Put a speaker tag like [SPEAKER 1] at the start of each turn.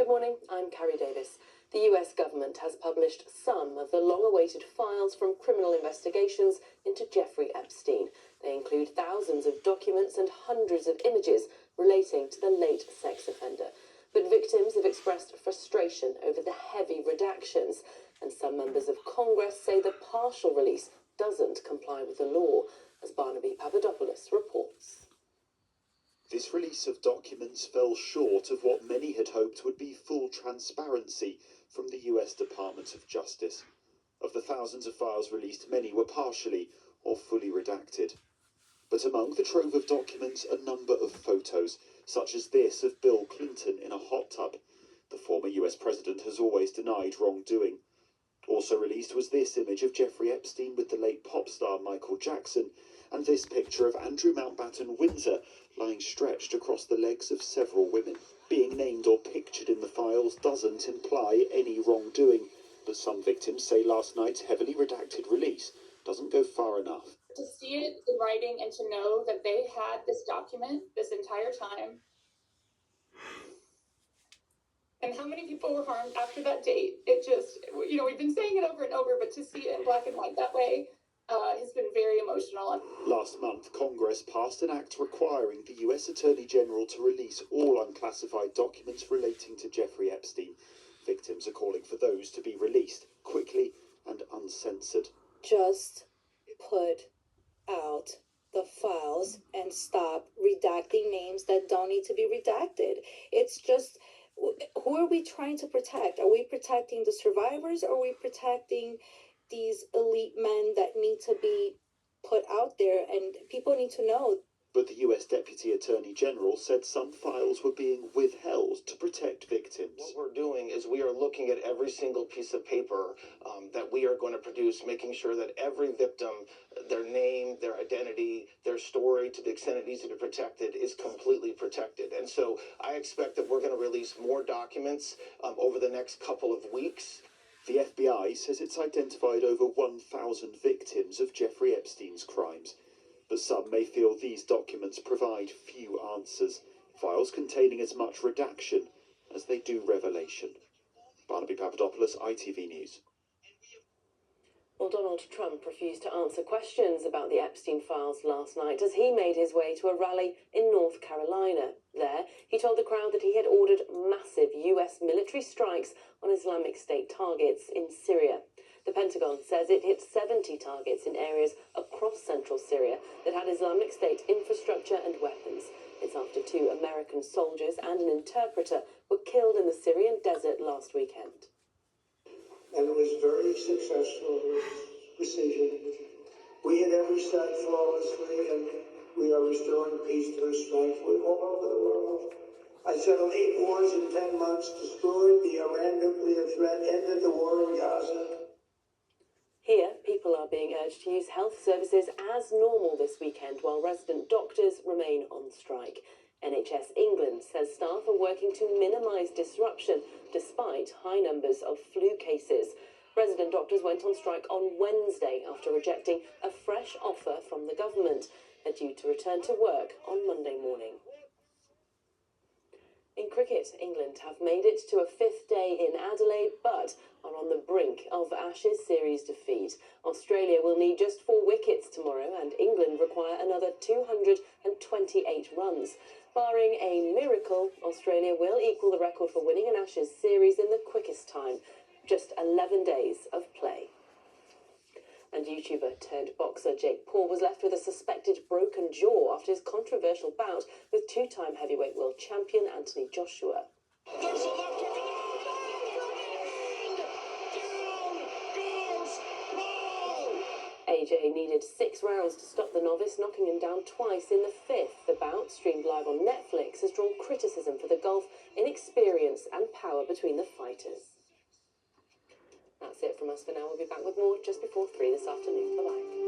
[SPEAKER 1] morning, I'm Cari Davies. The US government has published some of the long-awaited files from criminal investigations into Jeffrey Epstein. They include thousands of documents and hundreds of images relating to the late sex offender. But victims have expressed frustration over the heavy redactions, and some members of Congress say the partial release doesn't comply with the law, as Barnaby Papadopoulos reports.
[SPEAKER 2] This release of documents fell short of what many had hoped would be full transparency from the US Department of Justice. Of the thousands of files released, many were partially or fully redacted. But among the trove of documents, a number of photos, such as this of Bill Clinton in a hot tub. The former US president has always denied wrongdoing. Also released was this image of Jeffrey Epstein with the late pop star Michael Jackson, and this picture of Andrew Mountbatten Windsor lying stretched across the legs of several women. Being named or pictured in the files doesn't imply any wrongdoing, but some victims say last night's heavily redacted release doesn't go far enough.
[SPEAKER 3] To see it in writing and to know that they had this document this entire time, and how many people were harmed after that date, it just, we've been saying it over and over, but to see it in black and white that way has been very emotional.
[SPEAKER 2] Last month, Congress passed an act requiring the US Attorney General to release all unclassified documents relating to Jeffrey Epstein. Victims are calling for those to be released quickly and uncensored.
[SPEAKER 4] Just put out the files and stop redacting names that don't need to be redacted. It's just, who are we trying to protect? Are we protecting the survivors, or are we protecting these elite men that need to be put out there? And people need to know.
[SPEAKER 2] But the US Deputy Attorney General said some files were being withheld to protect victims.
[SPEAKER 5] What we're doing is we are looking at every single piece of paper that we are going to produce, making sure that every victim, their name, their identity, their story, to the extent it needs to be protected, is completely protected. And so I expect that we're going to release more documents over the next couple of weeks.
[SPEAKER 2] The FBI says it's identified over 1,000 victims of Jeffrey Epstein's crimes. But some may feel these documents provide few answers, files containing as much redaction as they do revelation. Barnaby Papadopoulos, ITV News.
[SPEAKER 1] Well, Donald Trump refused to answer questions about the Epstein files last night as he made his way to a rally in North Carolina. There, he told the crowd that he had ordered massive US military strikes on Islamic State targets in Syria. The Pentagon says it hit 70 targets in areas across central Syria that had Islamic State infrastructure and weapons. It's after 2 American soldiers and an interpreter were killed in the Syrian desert last weekend.
[SPEAKER 6] And it was very successful precision. We hit every site flawlessly, and we are restoring peace to the strength all over the world. I settled 8 wars in 10 months, destroyed the Iran nuclear threat, ended the war in Gaza.
[SPEAKER 1] Here, people are being urged to use health services as normal this weekend while resident doctors remain on strike. NHS England says staff are working to minimise disruption despite high numbers of flu cases. Resident doctors went on strike on Wednesday after rejecting a fresh offer from the government. They're due to return to work on Monday morning. In cricket, England have made it to a 5th day in Adelaide, but are on the brink of Ashes series defeat. Australia will need just 4 wickets tomorrow, and England require another 228 runs. Barring a miracle, Australia will equal the record for winning an Ashes series in the quickest time, just 11 days of play. And YouTuber turned boxer Jake Paul was left with a suspected broken jaw after his controversial bout with 2-time heavyweight world champion Anthony Joshua. AJ needed 6 rounds to stop the novice, knocking him down twice in the 5th. The bout, streamed live on Netflix, has drawn criticism for the gulf in experience and power between the fighters. That's it from us for now. We'll be back with more just before 3 this afternoon. Bye-bye.